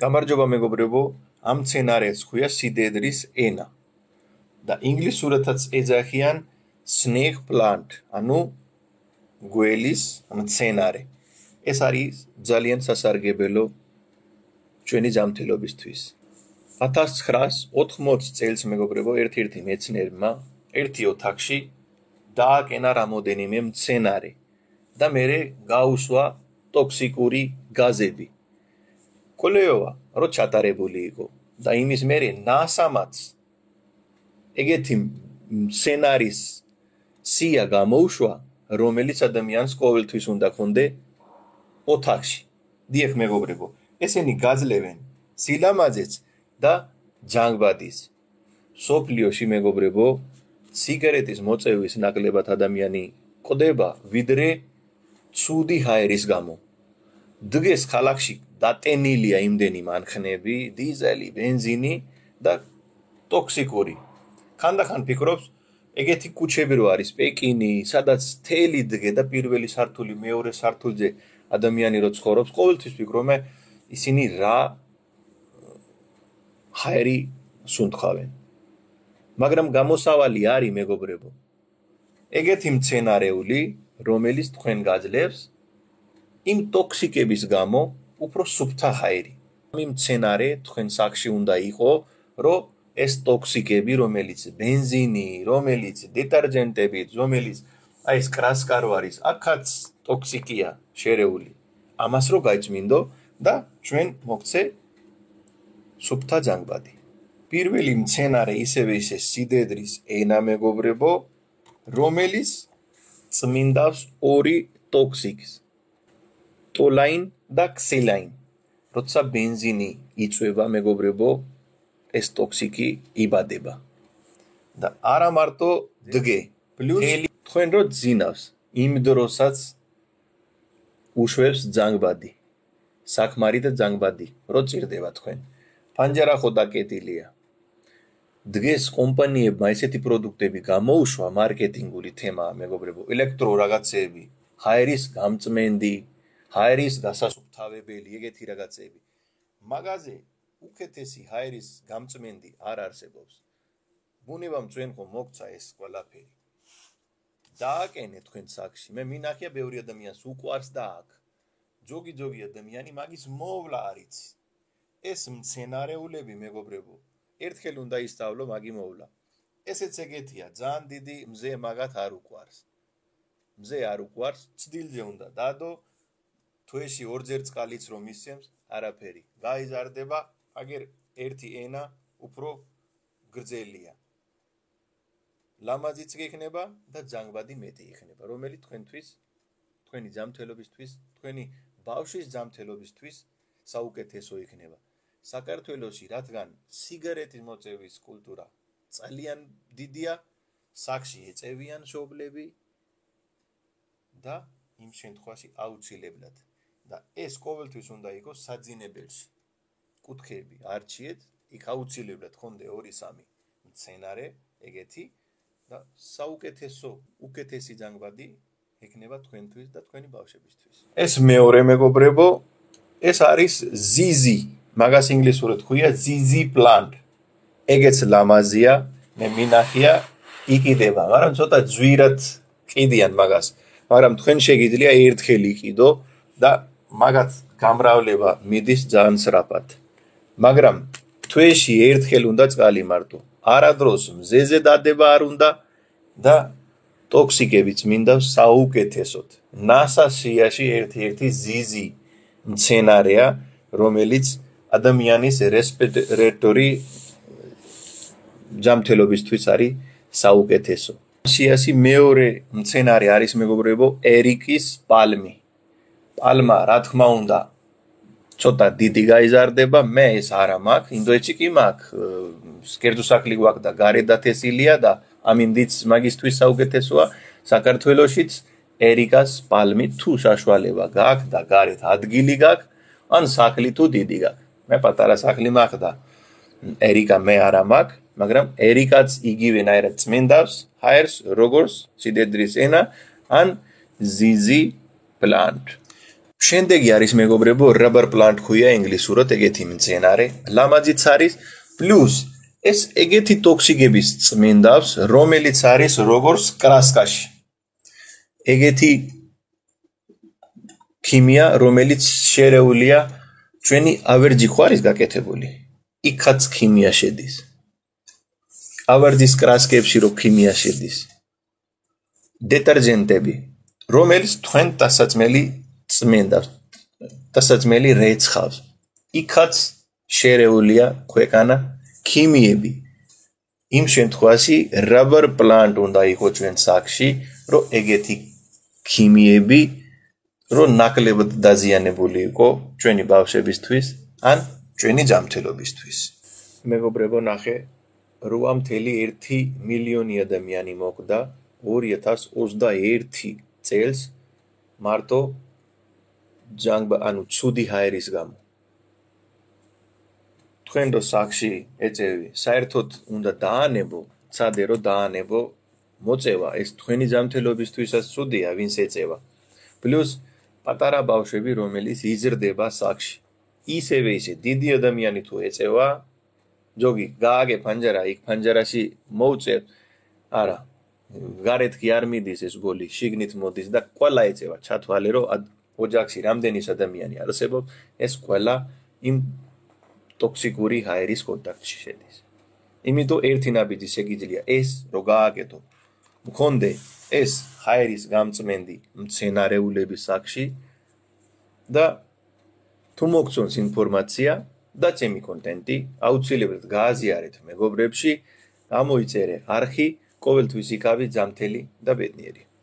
გამარჯობა მეგობრებო, ამ მცენარეს ჰქვია სიდედრის ენა და ინგლისურადაც ეძახიან snake plant, ანუ გველის მცენარე. ეს არის ძალიან სასარგებლო ჩვენი ჯანმრთელობისთვის. 1980 წელს მეგობრებო, ერთ-ერთი მეცნიერმა ერთი ოთახში დააკენა რამოდენიმე მცენარე და მერე გაუსვა ტოქსიკური გაზები. კვლევა რო ჩატარებული იყო და იმის მერე NASA-მაც ეგეთი მცენარის სია გამოუშვა, რომელიც ადამიანს ყოველთვის უნდა ქონდე ოთახში. დიახ მეგობრებო, ესენი გაძლევენ სილამაზეს და ჯანგბადის. სოფლიოში მეგობრებო, სიგარეტის მოწევის ნაკლებად ადამიანი ყვდება, ვიდრე ცუდი ჰაერის გამო. დღეს ქალაქში დატენილია იმდენი მანქანები, დიზელი, ბენზინი და ტოქსიკური. ხანდახან ფიქრობს, ეგეთი კუჩები რო არის პეკინი, სადაც თელი დღე და პირველი სართული, მეორე სართულზე ადამიანი რო ცხოვრობს, ყოველთვის ფიქრობენ, ისინი რა ჰაერი სუნთქავენ. მაგრამ გამოსავალი არის მეგობრებო. ეგეთი მცენარეული, რომელიც თქვენ გაძლევს იმ ტოქსიკების გამო უფრო სუფთა ჰაერი. იმ მცენარე თქვენ სახში უნდა იყო, რომ ეს ტოქსიკები, რომელიც ბენზინი, რომელიც დეტარჯენტები, რომელიც აი ეს კრასკარო არის, აქაც ტოქსიკია შერეული. ამას რო გაიწმინდო და ჩვენ მოგცე სუფთა ჯანგბადი. პირველი მცენარე ისევე ისე სიდედრის ენა მეგობრებო, რომელიც წმინდავს ორი ტოქსიკს. ტოლაინ და ქსილაინ. როცა ბენზინი იწვება მეგობრებო, ეს ტოქსიკი იბადება. და არა მარტო დღე, პლუს თქვენ რო ძინავს, იმ დროსაც უშვებს ჯანგბადი. საკმარი და ჯანგბადი რო წირდება თქვენ. პანჯარა ხო დაკეტილია. დღეს კომპანიებმა ესეთი პროდუქტები გამოუშვა, მარკეტინგული თემაა მეგობრებო, ელექტრო რაღაცეები, ჰაერის გამწმენდი, ჰაერის დასასუფთავებელი, ეგეთი რაღაცეები. მაღაზე უკეთესი ჰაერის გამწმენდი არ არსებობს. ბუნებამ ჩვენ ხომ მოგცა ეს ყველაფერი. დააკენე თქვენ სახში. მე მინახია ბევრი ადამიანს უყვარს და აქ. ჯოგი ადამიანი მაგის მოვლა არის. ეს მცენარეულები მეგობრებო, ერთხელ უნდა ისწავლო მაგი მოვლა. ესეც ეგეთია, ძალიან დიდი მზე მაგათ არ უყვარს. მზე არ უყვარს, ცდილზე უნდა დადო, თვეში ორჯერ წყალიც რომ ისცემს, არაფერი. გაიზარდება, აგერ ერთი ენა უფრო გრძელია. ლამაზიც იქნება და ჯანგბადი მეტი იქნება, რომელიც თქვენთვის, თქვენი ჯანმრთელობისთვის, თქვენი ბავშვის ჯანმრთელობისთვის საუკეთესო იქნება. საქართველოში, რადგან სიგარეტის მოწევის კულტურა ძალიან დიდია, სახში ეწევიან მშობლები და იმ შემთხვევაში აუცილებლად. და ეს ყოველთვის უნდა იყოს საძინებელში. კუთხეები არჩიეთ, იქ აუცილებლად ხონდე 2-3 მცენარე, ეგეთი და საუკეთესო, უკეთესი ჯანგბადი იქნება თქვენთვის და თქვენი ბავშვებისთვის. ეს მეორე მეგობრებო, ეს არის ზიზი. მაგას ინგლისურად ქვია ზიზი პლანტ. ეგეც ლამაზია, მე მინახია იყიდება, მაგრამ ცოტა ძვირად ყიდიან მაგას. მაგრამ თქვენ შეგიძლია ერთხელ იყიდო და მაგათ გამრავლება მიდის ძალიან სწრაფად. მაგრამ თვეში ერთხელ უნდა წყალი მარტო. არადროს მზეზე დადება არ უნდა და ტოქსიკებიც მინდა საუკეთესოდ. NASA-სიაში ერთ-ერთი ზიზი მცენარეა, რომელიც ადამიანის რესპირატორი ჯანმრთელობისთვის არის საუკეთესო. სიაში მეორე მცენარე არის მეგობრებო, ერიკის პალმი. პალმა, რა თქმა უნდა, ცოტა დიდი გაიზარდება, მე ეს არა მაქვს, ინდოეთში კი მაქვს, კერძო სახლი გვაქვს და გარეთ დათესილია და ამინდიც მაგისთვის საუკეთესოა. საქართველოშიც ერიკას პალმი თუ საშუალება გაქვს და გარეთ ადგილი გაქვს, ან სახლი თუ დიდი გაქვს. მე პატარა სახლი მაქვს და ერიკა მე არა მაქვს, მაგრამ ერიკაც იგივენაირად წმინდავს ჰაერს, როგორც სიდედრის ენა ან ზიზი პლანტ. შემდეგი არის მეგობრებო, rubber plant ქვია ინგლისურად ეგეთი მცენარე, ლამაზიც არის, პლუს ეს ეგეთი ტოქსიკების წმენდავს, რომელიც არის როგორც კრასკაში. ეგეთი ქიმია, რომელიც შერეულია ჩვენი ავერძი ხო არის გაკეთებული. იქაც ქიმია შედის. ავერძის კრასკებში რო ქიმია შედის. დეტერჯენტები, რომელიც თქვენ დასაწმელი წმენდავს, დასაწმელი რეცხავს. იქაც შერეულია ქვეყანა ქიმიები. იმ შემთხვევაში rubber plant უნდა იყოს ჩვენ საქმეში, რომ ეგეთი ქიმიები რომ ნაკლებად დაზიანებული იყო ჩვენი ბავშვებისთვის ან ჩვენი ჯანმრთელობისთვის. მეგობრებო, ნახე 8.1 მილიონი ადამიანი მოკვდა 2021 წელს მარტო ანუ ცუდი ჰაერის გამო. თქვენ რო საქმეში ეწევი, საერთოდ უნდა დაანებო, ცადე რომ დაანებო მოწევა, ეს თქვენი ჯანმრთელობისთვისაც ცუდია, ვინც ეწევა. პლუს პატარა ბავშვები, რომელიც იზრდება საქმეში. ისევე ისე დიდი ადამიანი თუ ეწევა, ჯოგი გააგე ფანჯარა, იქ ფანჯარაში მოუწევ, არა, გარეთ კი არ მიდის ეს გოლი, შიგნით მოდის და ყველა ეწევა, ჩათვალე რომ ოჯახში რამდენის ადამიანი არსებობს, ეს ყველა იმ ტოქსიკური ჰაერის კონტაქტში შედის. იმიტომ ერთი ნაბიჯი შეგიძლია ეს რო გააკეთო. მქონდე ეს ჰაერის გამწმენდი მცენარეულების საქმეში და თუ მოგწონს ინფორმაცია და ჩემი კონტენტი, აუცილებლად გააზიარეთ მეგობრებში, გამოიწერე არხი, ყოველთვის იქავი, ჯანმრთელი და ბედნიერი.